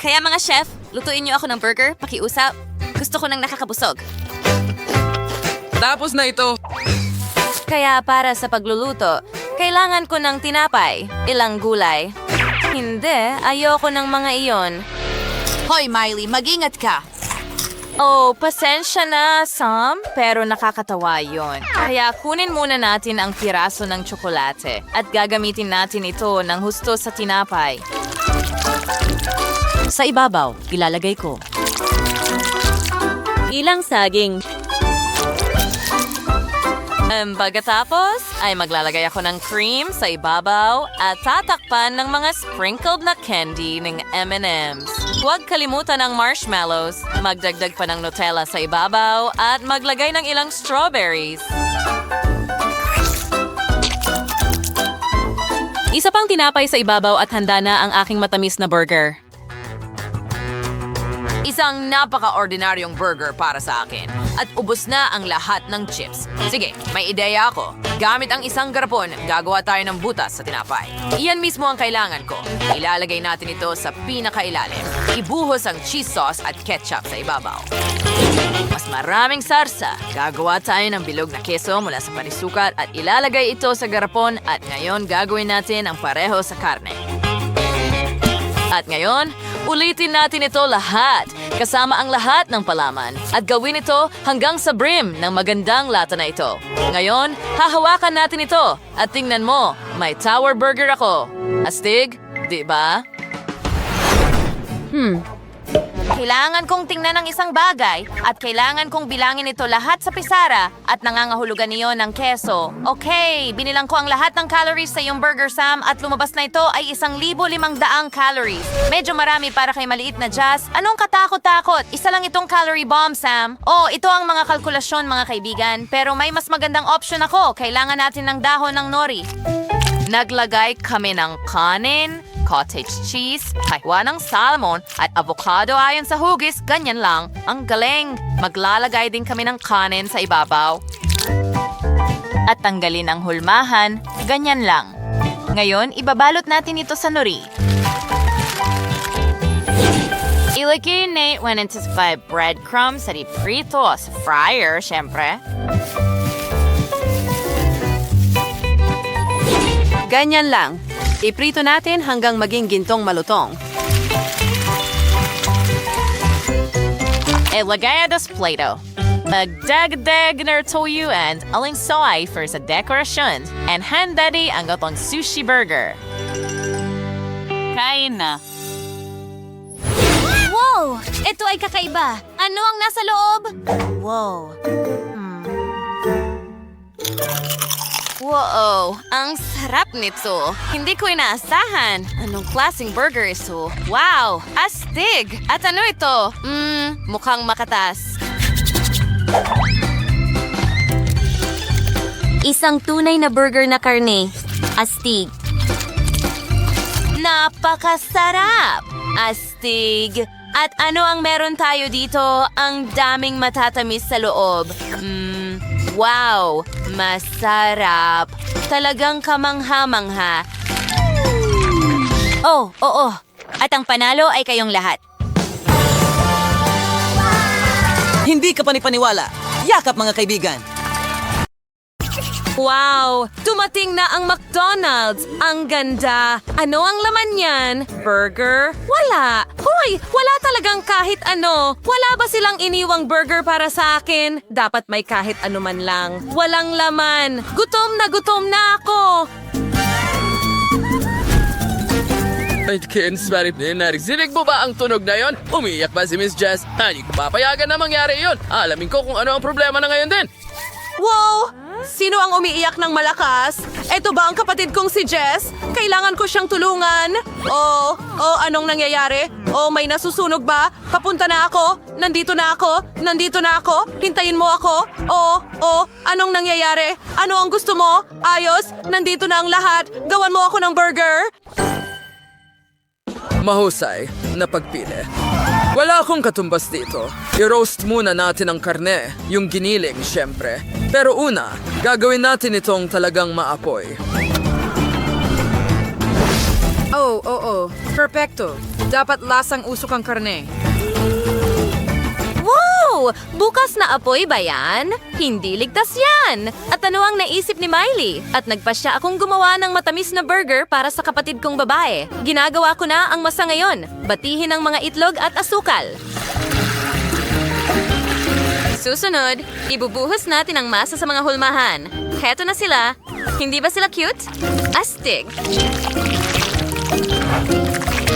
Kaya mga chef, lutuin niyo ako ng burger, pakiusap. Gusto ko nang nakakabusog. Tapos na ito. Kaya para sa pagluluto, kailangan ko ng tinapay, ilang gulay. Hindi, ayoko ng mga iyon. Hoy, Miley, mag-ingat ka. Oh, pasensya na, Sam, pero nakakatawa yon. Kaya kunin muna natin ang piraso ng tsokolate at gagamitin natin ito ng husto sa tinapay. Sa ibabaw, ilalagay ko ilang saging. Pagkatapos ay maglalagay ako ng cream sa ibabaw at tatakpan ng mga sprinkled na candy ng M&M's. Huwag kalimutan ang marshmallows, magdagdag pa ng Nutella sa ibabaw at maglagay ng ilang strawberries. Isa pang tinapay sa ibabaw at handa na ang aking matamis na burger. Isang napaka-ordinaryong burger para sa akin. At ubos na ang lahat ng chips. Sige, may ideya ako. Gamit ang isang garapon, gagawa tayo ng butas sa tinapay. Iyan mismo ang kailangan ko. Ilalagay natin ito sa pinakailalim. Ibuhos ang cheese sauce at ketchup sa ibabaw. Mas maraming sarsa. Gagawa tayo ng bilog na keso mula sa panisukat at ilalagay ito sa garapon at ngayon gagawin natin ang pareho sa karne. At ngayon, ulitin natin ito lahat, kasama ang lahat ng palaman. At gawin ito hanggang sa brim ng magandang lata na ito. Ngayon, hahawakan natin ito. At tingnan mo, may tower burger ako. Astig, di ba? Kailangan kong tingnan ang isang bagay at kailangan kong bilangin ito lahat sa pisara at nangangahulugan niyo ng keso. Okay, binilang ko ang lahat ng calories sa iyong burger, Sam, at lumabas na ito ay 1,500 calories. Medyo marami para kay maliit na Jazz. Anong katakot-takot? Isa lang itong calorie bomb, Sam. Oh, ito ang mga kalkulasyon, mga kaibigan. Pero may mas magandang option ako. Kailangan natin ng dahon ng nori. Naglagay kami ng kanin, cottage cheese, kaiwa ng salmon, at avocado ayon sa hugis, ganyan lang. Ang galing! Maglalagay din kami ng kanin sa ibabaw. At tanggalin ang hulmahan, ganyan lang. Ngayon, ibabalot natin ito sa nori. Ilagay na when into 5 breadcrumbs at iprito sa fryer, syempre. Ganyan lang. Iprito natin hanggang maging gintong malutong. Ilagay sa plato. Magdagdag ng toyo and aling soy for sa dekorasyon. And handa di ang gatong sushi burger. Kain na. Wow! Ito ay kakaiba. Ano ang nasa loob? Wow. Wow, ang sarap nito. Hindi ko inaasahan. Anong klaseng burger ito? Wow, astig! At ano ito? Mukhang makatas. Isang tunay na burger na karne. Astig. Napakasarap! Astig! At ano ang meron tayo dito? Ang daming matatamis sa loob. Wow! Masarap! Talagang kamangha-mangha. Oh, oo. At ang panalo ay kayong lahat. Hindi ka panipaniwala. Yakap mga kaibigan. Wow! Dumating na ang McDonald's! Ang ganda! Ano ang laman niyan? Burger? Wala! Hoy! Wala talagang kahit ano! Wala ba silang iniwang burger para sa akin? Dapat may kahit ano man lang. Walang laman! Gutom na ako! Ay, Kinsmarip din. Narinig mo ba ang tunog na yon? Umiyak ba si Miss Jess? Hindi ko papayagan na mangyari yon. Alamin ko kung ano ang problema na ngayon din. Wow! Sino ang umiiyak ng malakas? Ito ba ang kapatid kong si Jess? Kailangan ko siyang tulungan. Oh, anong nangyayari? Oh, may nasusunog ba? Papunta na ako. Nandito na ako. Hintayin mo ako. Anong nangyayari? Ano ang gusto mo? Ayos, nandito na ang lahat. Gawan mo ako ng burger. Mahusay na pagpili. Wala akong katumbas dito. I-roast muna natin ang karne, yung giniling, syempre. Pero una, gagawin natin itong talagang maapoy. Oo. Perfecto. Dapat lasang usok ang karne. Wow! Bukas na apoy ba yan? Hindi ligtas yan! At ano ang naisip ni Miley? At nagpasya akong gumawa ng matamis na burger para sa kapatid kong babae. Ginagawa ko na ang masa ngayon. Batihin ang mga itlog at asukal. Susunod, ibubuhos natin ang masa sa mga hulmahan. Heto na sila. Hindi ba sila cute? Astig!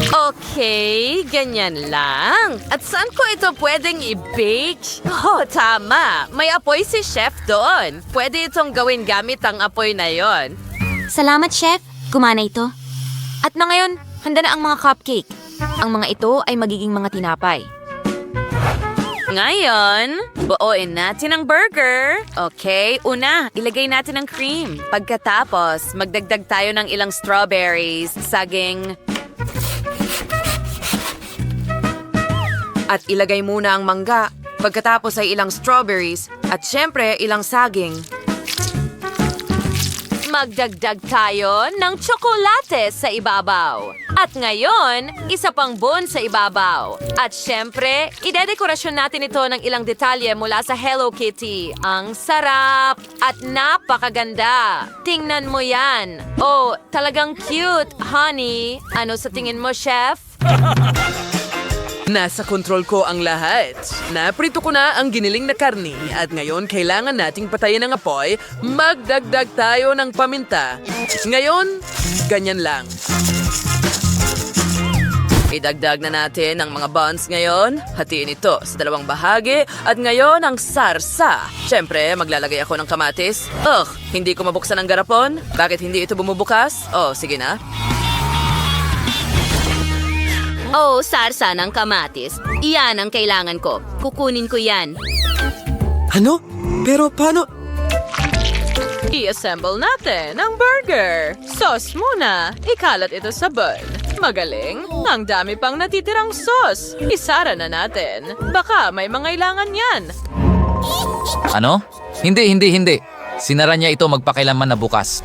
Okay, ganyan lang. At saan ko ito pwedeng i-bake? Oh, tama. May apoy si chef doon. Pwede itong gawin gamit ang apoy na yon. Salamat, Chef. Gumana ito. At na ngayon, handa na ang mga cupcake. Ang mga ito ay magiging mga tinapay. Ngayon, buuin natin ang burger. Okay, una, ilagay natin ang cream. Pagkatapos, magdagdag tayo ng ilang strawberries, saging. At ilagay muna ang mangga. Pagkatapos ay ilang strawberries. At syempre, ilang saging. Magdagdag tayo ng tsokolate sa ibabaw. At ngayon, isa pang bon sa ibabaw. At syempre, idedekorasyon natin ito ng ilang detalye mula sa Hello Kitty. Ang sarap at napakaganda. Tingnan mo yan. Oh, talagang cute, honey. Ano sa tingin mo, chef? Nasa kontrol ko ang lahat. Naprito ko na ang giniling na karni at ngayon kailangan nating patayin ang apoy. Magdagdag tayo ng paminta. Ngayon, ganyan lang. Idagdag na natin ang mga buns ngayon. Hatiin ito sa dalawang bahagi at ngayon ang sarsa. Siyempre, maglalagay ako ng kamatis. Hindi ko mabuksan ang garapon? Bakit hindi ito bumubukas? Oh, sige na. Oh, sarsa ng kamatis. Iyan ang kailangan ko. Kukunin ko yan. Ano? Pero paano? I-assemble natin ang burger. Sauce muna. Ikalat ito sa bun. Magaling. Ang dami pang natitirang sauce. Isara na natin. Baka may mangailangan yan. Ano? Hindi. Sinara niya ito magpakailanman na bukas.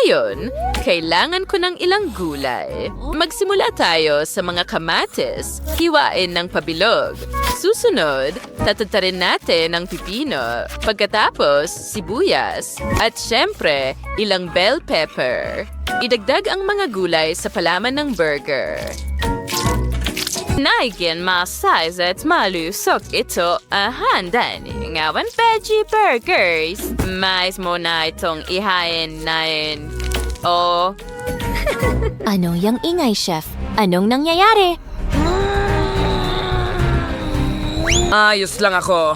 Ngayon, kailangan ko ng ilang gulay. Magsimula tayo sa mga kamatis. Hiwain ng pabilog. Susunod, tatatarin natin ang pipino. Pagkatapos, sibuyas. At syempre, ilang bell pepper. Idagdag ang mga gulay sa palaman ng burger. Naigyan ma-size at malusok ito handa ni ngawan veggie burgers. Mais mo na itong ihain nain. Oh, Ano yang ingay, Chef? Anong nangyayari? Ayos lang ako.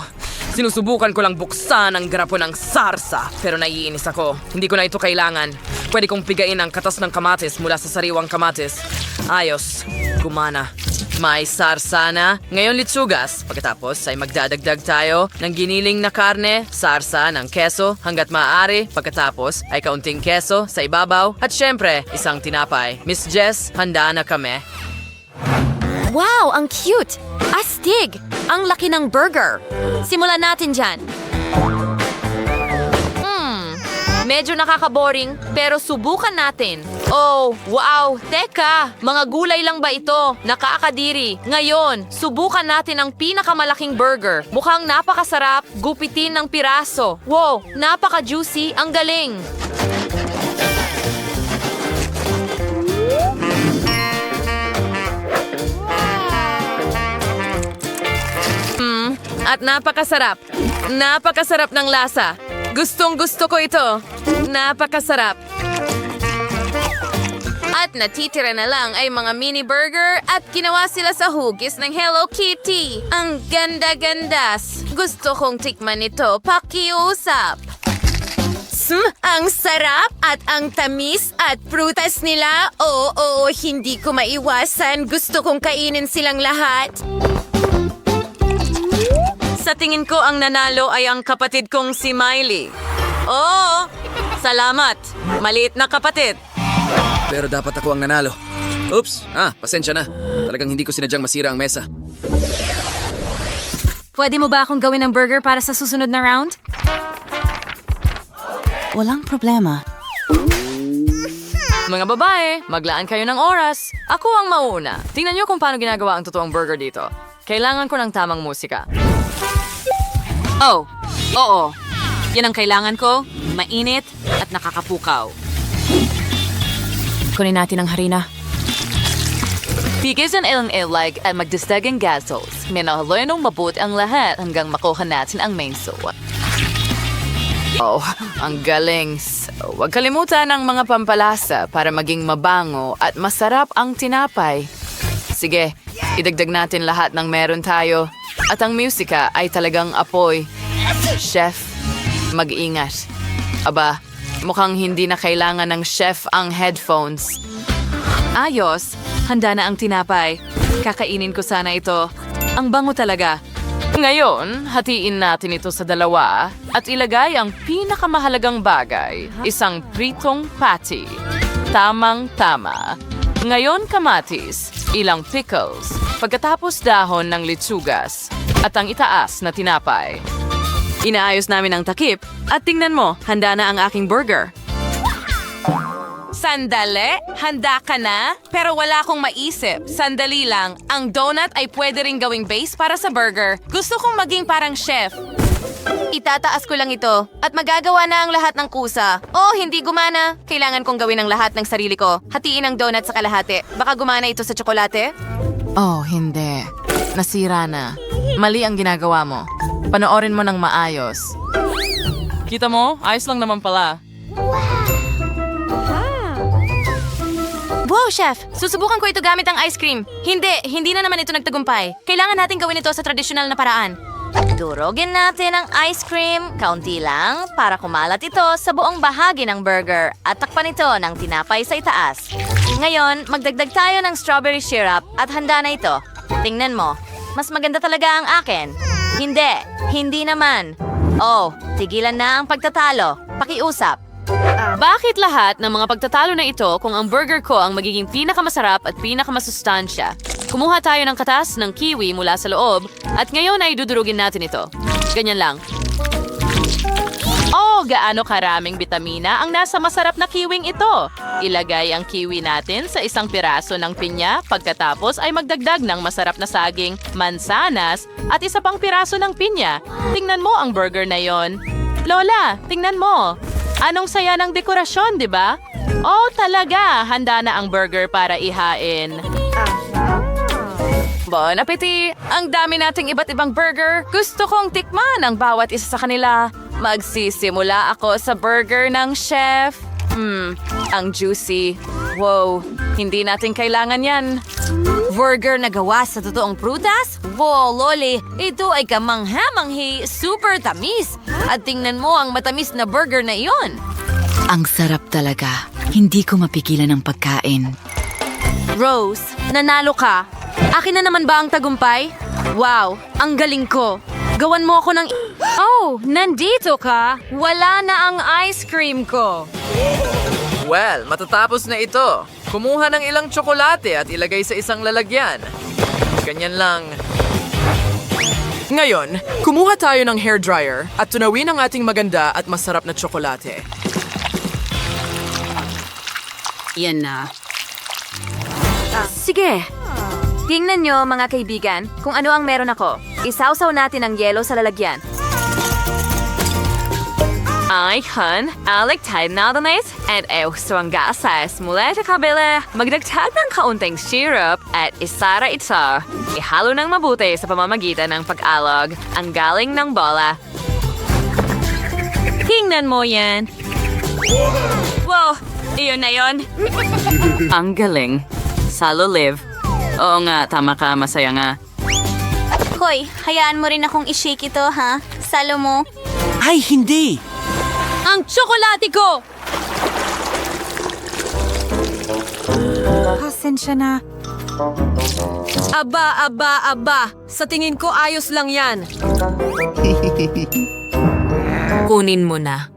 Sinusubukan ko lang buksan ang garapon ng sarsa. Pero naiinis ako. Hindi ko na ito kailangan. Pwede kong pigain ang katas ng kamatis mula sa sariwang kamatis. Ayos. Gumana. May sarsa na. Ngayon litsugas. Pagkatapos ay magdadagdag tayo ng giniling na karne, sarsa ng keso hanggat maaari. Pagkatapos ay kaunting keso sa ibabaw. At syempre, isang tinapay. Miss Jess, handa na kami. Wow, ang cute! Astig! Ang laki ng burger! Simulan natin dyan. Medyo nakaka-boring, pero subukan natin. Oh, wow! Teka! Mga gulay lang ba ito? Nakakadiri. Ngayon, subukan natin ang pinakamalaking burger. Mukhang napakasarap, gupitin ng piraso. Wow! Napaka-juicy, ang galing! at napakasarap. Napakasarap ng lasa. Gustong-gusto ko ito. Napakasarap. At natitira na lang ay mga mini burger at ginawa sila sa hugis ng Hello Kitty. Ang ganda-gandas. Gusto kong tikman ito. Pakiusap. Ang sarap at ang tamis at prutas nila. Oo, hindi ko maiwasan. Gusto kong kainin silang lahat. Sa tingin ko ang nanalo ay ang kapatid kong si Miley. Oo, salamat. Maliit na kapatid. Pero dapat ako ang nanalo. Oops! Pasensya na. Talagang hindi ko sinadyang masira ang mesa. Pwede mo ba akong gawin ng burger para sa susunod na round? Walang problema. Mga babae, maglaan kayo ng oras. Ako ang mauna. Tingnan niyo kung paano ginagawa ang totoong burger dito. Kailangan ko ng tamang musika. Oh, oo. Yan ang kailangan ko. Mainit at nakakapukaw. Kunin natin ang harina. Tigis ang ilang ilag at magdasdag ang gasols. Minahaloy nung mabuti ang lahat hanggang makuha natin ang main sauce. Oh, ang galing. So, huwag kalimutan ang mga pampalasa para maging mabango at masarap ang tinapay. Sige, idagdag natin lahat ng meron tayo. At ang musika ay talagang apoy. Chef, mag-ingat. Aba, mukhang hindi na kailangan ng chef ang headphones. Ayos, handa na ang tinapay. Kakainin ko sana ito. Ang bango talaga. Ngayon, hatiin natin ito sa dalawa at ilagay ang pinakamahalagang bagay, isang pritong patty. Tamang-tama. Ngayon kamatis, ilang pickles, pagkatapos dahon ng litsugas, at ang itaas na tinapay. Inaayos namin ang takip at tingnan mo, handa na ang aking burger. Sandali, handa ka na? Pero wala akong maisip. Sandali lang, ang donut ay pwede ring gawing base para sa burger. Gusto kong maging parang chef. Itataas ko lang ito at magagawa na ang lahat ng kusa. Oh, hindi gumana. Kailangan kong gawin ang lahat ng sarili ko. Hatiin ang donut sa kalahati. Baka gumana ito sa tsokolate? Oh, hindi. Nasira na. Mali ang ginagawa mo. Panoorin mo ng maayos. Kita mo? Ayos lang naman pala. Wow, chef! Susubukan ko ito gamit ang ice cream. Hindi na naman ito nagtagumpay. Kailangan natin gawin ito sa tradisyonal na paraan. Durogin natin ang ice cream, kaunti lang, para kumalat ito sa buong bahagi ng burger at takpan ito ng tinapay sa itaas. Ngayon, magdagdag tayo ng strawberry syrup at handa na ito. Tingnan mo, mas maganda talaga ang akin. Hindi naman. Oh, tigilan na ang pagtatalo. Pakiusap. Bakit lahat ng mga pagtatalo na ito kung ang burger ko ang magiging pinakamasarap at pinakamasustansya? Kumuha tayo ng katas ng kiwi mula sa loob at ngayon ay dudurugin natin ito. Ganyan lang. Oh, gaano karaming bitamina ang nasa masarap na kiwing ito. Ilagay ang kiwi natin sa isang piraso ng pinya pagkatapos ay magdagdag ng masarap na saging, mansanas at isa pang piraso ng pinya. Tingnan mo ang burger na yon. Lola, tingnan mo. Anong saya ng dekorasyon, di ba? Oh, talaga. Handa na ang burger para ihain. Bon appetit! Ang dami nating iba't ibang burger. Gusto kong tikman ang bawat isa sa kanila. Magsisimula ako sa burger ng chef. Ang juicy. Wow, hindi natin kailangan yan. Burger na gawa sa totoong prutas? Wow, Loli, ito ay kamangha-manghi, super tamis. At tingnan mo ang matamis na burger na iyon. Ang sarap talaga. Hindi ko mapigilan ang pagkain. Rose, nanalo ka. Akin na naman ba ang tagumpay? Wow, ang galing ko. Gawan mo ako ng... Oh, nandito ka. Wala na ang ice cream ko. Well, matatapos na ito. Kumuha ng ilang tsokolate at ilagay sa isang lalagyan. Ganyan lang. Ngayon, kumuha tayo ng hairdryer at tunawin ang ating maganda at masarap na tsokolate. Yan na. Sige. Tingnan nyo, mga kaibigan, kung ano ang meron ako. Isawsaw natin ang yelo sa lalagyan. Icon, aliktaid na donate, at gusto ang gasas mula sa kabila. Magdagdag ng kaunting syrup at isara ito. Ihalo ng mabuti sa pamamagitan ng pag-alog ang galing ng bola. Tingnan mo yan. Wow, iyon na yon. Ang galing. Salo live. Oo nga, tama ka, masaya nga. Hoy, hayaan mo rin akong i-shake ito, ha? Salo mo. Ay, hindi! Ang tsokolate ko! Pasensya na. Aba. Sa tingin ko ayos lang yan. Kunin mo na.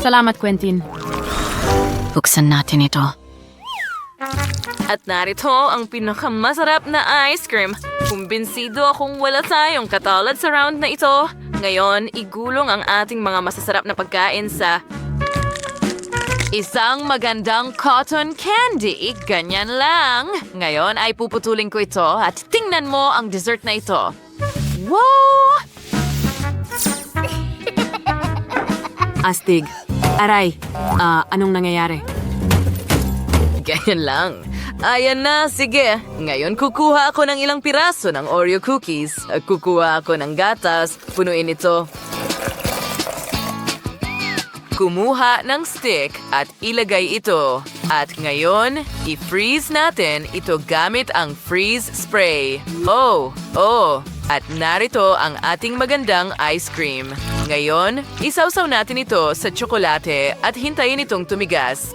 Salamat, Quentin. Buksan natin ito. At narito ang pinakamasarap na ice cream. Kumbinsido akong wala tayong katulad sa round na ito. Ngayon, igulong ang ating mga masasarap na pagkain sa Isang magandang cotton candy, ganyan lang. Ngayon ay puputulin ko ito at tingnan mo ang dessert na ito. Wow! Astig. Aray, anong nangyayari? Ganyan lang. Ayan na, sige. Ngayon kukuha ako ng ilang piraso ng Oreo cookies. At kukuha ako ng gatas. Punuin ito. Kumuha ng stick at ilagay ito. At ngayon, i-freeze natin ito gamit ang freeze spray. Oh! At narito ang ating magandang ice cream. Ngayon, isawsaw natin ito sa tsokolate at hintayin itong tumigas.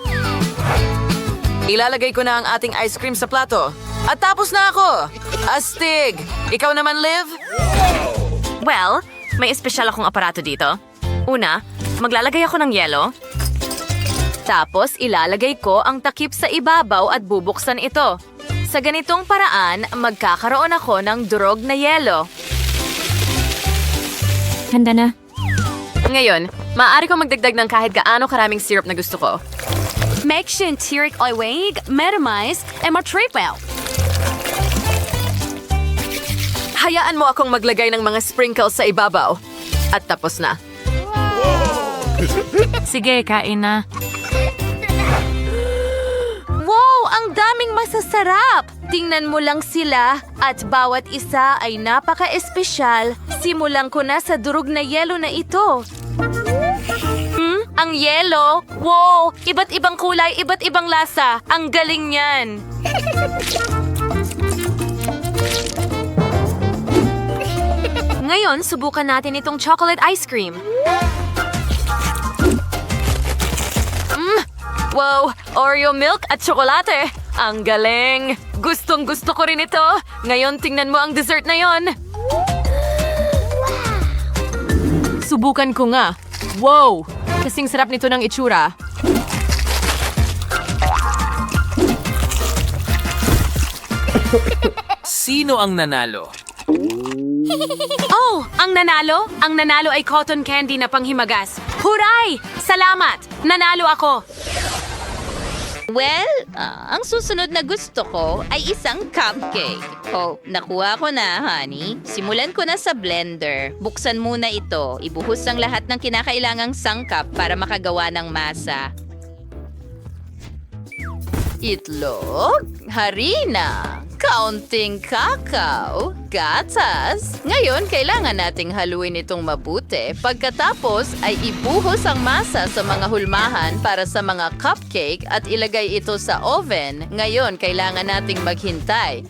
Ilalagay ko na ang ating ice cream sa plato. At tapos na ako! Astig! Ikaw naman, Liv? Well, may espesyal akong aparato dito. Una, maglalagay ako ng yelo. Tapos, ilalagay ko ang takip sa ibabaw at bubuksan ito. Sa ganitong paraan, magkakaroon ako ng durog na yelo. Handa na. Ngayon, maaari ko magdagdag ng kahit gaano karaming syrup na gusto ko. Make sure tirik oiwig, metamize, and matriple. Hayaan mo akong maglagay ng mga sprinkles sa ibabaw. At tapos na. Sige, kain na. Wow! Ang daming masasarap! Tingnan mo lang sila at bawat isa ay napaka-espesyal. Simulan ko na sa durog na yelo na ito. Ang yelo! Wow! Iba't ibang kulay, iba't ibang lasa. Ang galing niyan! Ngayon, subukan natin itong chocolate ice cream. Wow! Oreo milk at tsokolate! Ang galing! Gustong-gusto ko rin ito! Ngayon, tingnan mo ang dessert na yon. Subukan ko nga. Wow! Kasing sarap nito ng itsura. Sino ang nanalo? Oh! Ang nanalo? Ang nanalo ay cotton candy na panghimagas. Huray! Salamat! Nanalo ako! Well, ang susunod na gusto ko ay isang cupcake. Oh, nakuha ko na, honey. Simulan ko na sa blender. Buksan muna ito. Ibuhos ang lahat ng kinakailangang sangkap para makagawa ng masa. Itlog, harina, kaunting kakao, gatas. Ngayon, kailangan nating haluin itong mabuti. Pagkatapos ay ibuhos ang masa sa mga hulmahan para sa mga cupcake at ilagay ito sa oven. Ngayon, kailangan nating maghintay.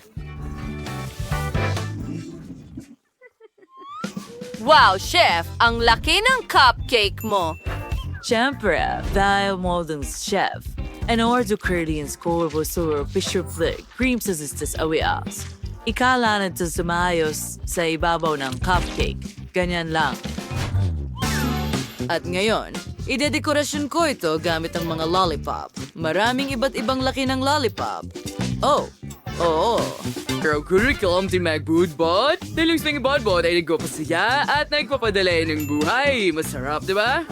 Wow, chef! Ang laki ng cupcake mo! Siyempre, dahil modern chef, an ordo Koreans ko sa Fisher Flick, cream sa sisters awias. Ikalanan ito sumayos sa ibabaw ng cupcake. Ganyan lang. At ngayon, idedekorasyon ko ito gamit ang mga lollipop. Maraming iba't ibang laki ng lollipop. Oh, oo. Pero curriculum din magbudbod. Dahil yung budbod ay nagpapasaya at nagpapadala ng buhay. Masarap, di ba?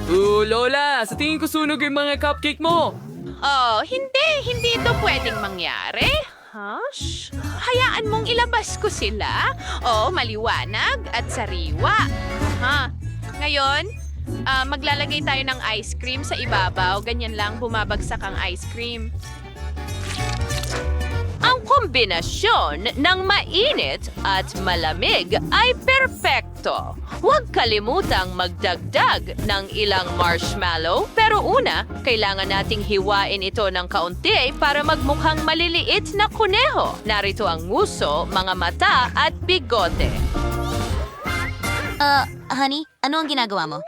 Lola, sa tingin ko sunog yung mga cupcake mo. Oh, hindi ito pwedeng mangyari. Hush. Hayaan mong ilabas ko sila. Oh, maliwanag at sariwa. Ngayon, maglalagay tayo ng ice cream sa ibabaw. Ganyan lang bumabagsak ang ice cream. Ang kombinasyon ng mainit at malamig ay perpekto. Huwag kalimutang magdagdag ng ilang marshmallow. Pero una, kailangan nating hiwain ito ng kaunti para magmukhang maliliit na kuneho. Narito ang nguso, mga mata at bigote. Honey, ano ang ginagawa mo?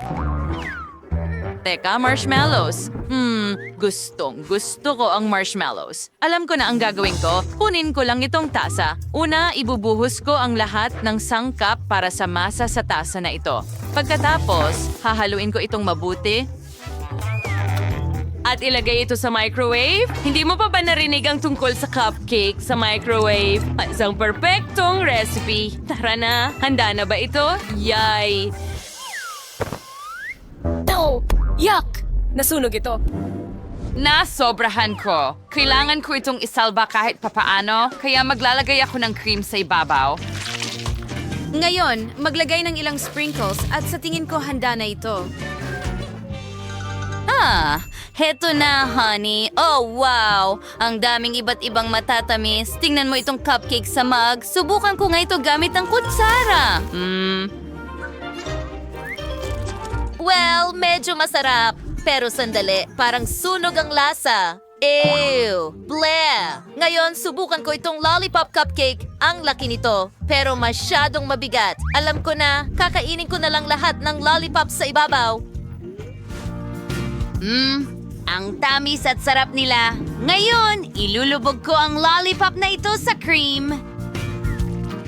Teka, marshmallows. Gusto ko ang marshmallows. Alam ko na ang gagawin ko. Kunin ko lang itong tasa. Una, ibubuhos ko ang lahat ng sangkap para sa masa sa tasa na ito. Pagkatapos, hahaluin ko itong mabuti. At ilagay ito sa microwave. Hindi mo pa ba narinig ang tungkol sa cupcake sa microwave? Isang perpektong recipe. Tara na, handa na ba ito? Yay! Yuck! Nasunog ito. Nasobrahan ko. Kailangan ko itong isalba kahit papaano, kaya maglalagay ako ng cream sa ibabaw. Ngayon, maglagay ng ilang sprinkles at sa tingin ko handa na ito. Heto na, honey. Oh, wow! Ang daming iba't ibang matatamis. Tingnan mo itong cupcake sa mug. Subukan ko nga ito gamit ang kutsara. Well, medyo masarap. Pero sandali, parang sunog ang lasa. Ew! Bleh! Ngayon, subukan ko itong lollipop cupcake. Ang laki nito, pero masyadong mabigat. Alam ko na, kakainin ko na lang lahat ng lollipop sa ibabaw. Ang tamis at sarap nila. Ngayon, ilulubog ko ang lollipop na ito sa cream.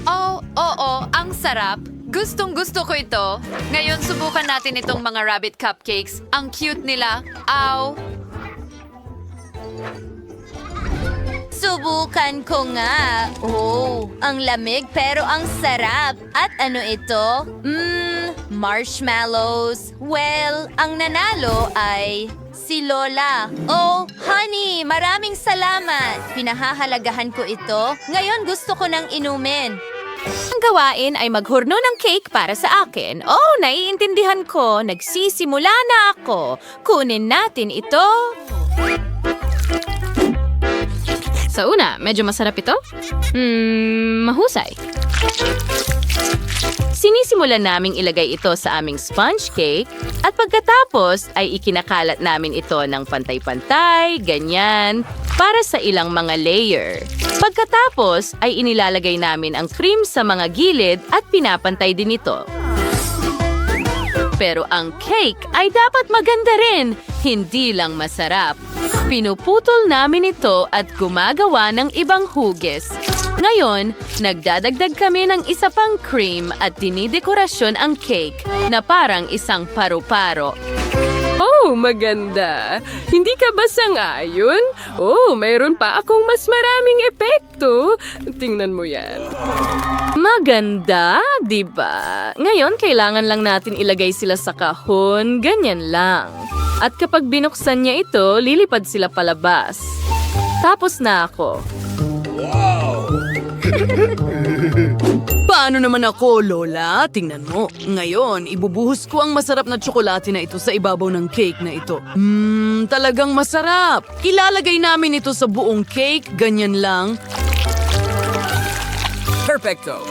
Oh, oo, ang sarap. Gustong-gusto ko ito. Ngayon, subukan natin itong mga rabbit cupcakes. Ang cute nila. Ow! Subukan ko nga. Oh, ang lamig pero ang sarap. At ano ito? Marshmallows. Well, ang nanalo ay si Lola. Oh, honey, maraming salamat. Pinahahalagahan ko ito. Ngayon gusto ko nang inumin. Ang gawain ay maghurno ng cake para sa akin. Oh, naiintindihan ko. Nagsisimula na ako. Kunin natin ito. Sa una, medyo masarap ito. Mahusay. Sinisimulan naming ilagay ito sa aming sponge cake at pagkatapos ay ikinakalat namin ito ng pantay-pantay, ganyan, para sa ilang mga layer. Pagkatapos ay inilalagay namin ang cream sa mga gilid at pinapantay din ito. Pero ang cake ay dapat maganda rin, hindi lang masarap. Pinuputol namin ito at gumagawa ng ibang hugis. Ngayon, nagdadagdag kami ng isa pang cream at dinidekorasyon ang cake na parang isang paru-paro. Oh, maganda. Hindi ka ba sang-ayon? Oh, mayroon pa akong mas maraming epekto. Tingnan mo yan. Maganda, di ba? Ngayon, kailangan lang natin ilagay sila sa kahon, ganyan lang. At kapag binuksan niya ito, lilipad sila palabas. Tapos na ako. Paano naman ako, Lola? Tingnan mo. Ngayon, ibubuhos ko ang masarap na tsokolate na ito sa ibabaw ng cake na ito. Talagang masarap. Ilalagay namin ito sa buong cake, ganyan lang. Perfecto!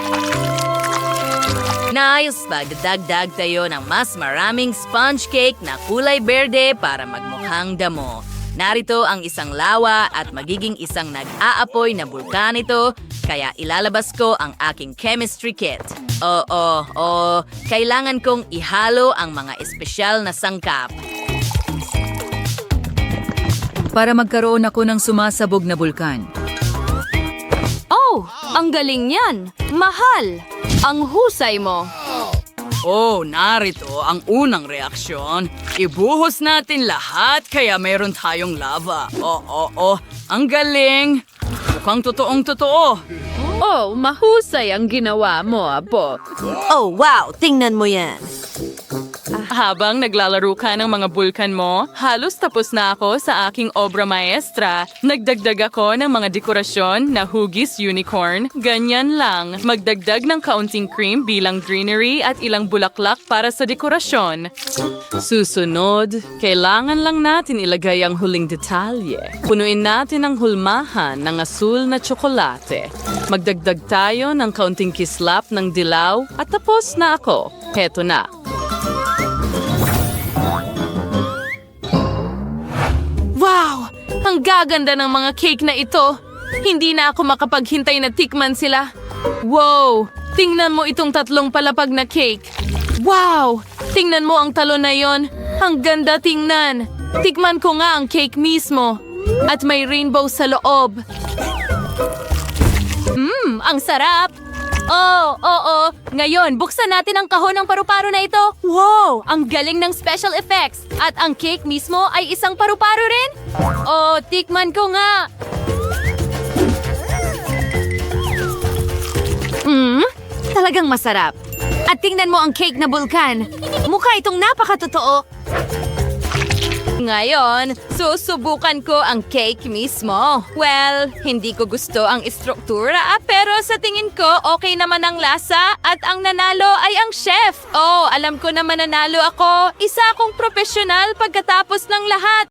Nice! Magdadagdag tayo ng mas maraming sponge cake na kulay berde para magmukhang damo. Narito ang isang lawa at magiging isang nag-aapoy na bulkan ito, kaya ilalabas ko ang aking chemistry kit. Kailangan kong ihalo ang mga espesyal na sangkap. Para magkaroon ako ng sumasabog na bulkan. Oh, ang galing niyan! Mahal! Ang husay mo! Oh, narito ang unang reaksyon. Ibuhos natin lahat kaya meron tayong lava. Ang galing. Mukhang totoong-totoo. Oh, mahusay ang ginawa mo, Apo. Oh, wow. Tingnan mo yan. Habang naglalaro ka ng mga bulkan mo, halos tapos na ako sa aking obra maestra. Nagdagdag ako ng mga dekorasyon na hugis unicorn. Ganyan lang. Magdagdag ng kaunting cream bilang greenery at ilang bulaklak para sa dekorasyon. Susunod, kailangan lang natin ilagay ang huling detalye. Punuin natin ang hulmahan ng asul na tsokolate. Magdagdag tayo ng kaunting kislap ng dilaw at tapos na ako. Heto na. Wow! Ang gaganda ng mga cake na ito. Hindi na ako makapaghintay na tikman sila. Wow! Tingnan mo itong tatlong palapag na cake. Wow! Tingnan mo ang talon na yon. Ang ganda tingnan. Tikman ko nga ang cake mismo. At may rainbow sa loob. Ang sarap! Oo. Ngayon, buksan natin ang kahon ng paru-paro na ito. Wow! Ang galing ng special effects. At ang cake mismo ay isang paru-paro rin. Oh, tikman ko nga. Talagang masarap. At tingnan mo ang cake na bulkan. Mukha itong napakatotoo. Ngayon, susubukan ko ang cake mismo. Well, hindi ko gusto ang istruktura pero sa tingin ko okay naman ang lasa at ang nanalo ay ang chef. Oh, alam ko na mananalo ako. Isa akong profesional pagkatapos ng lahat.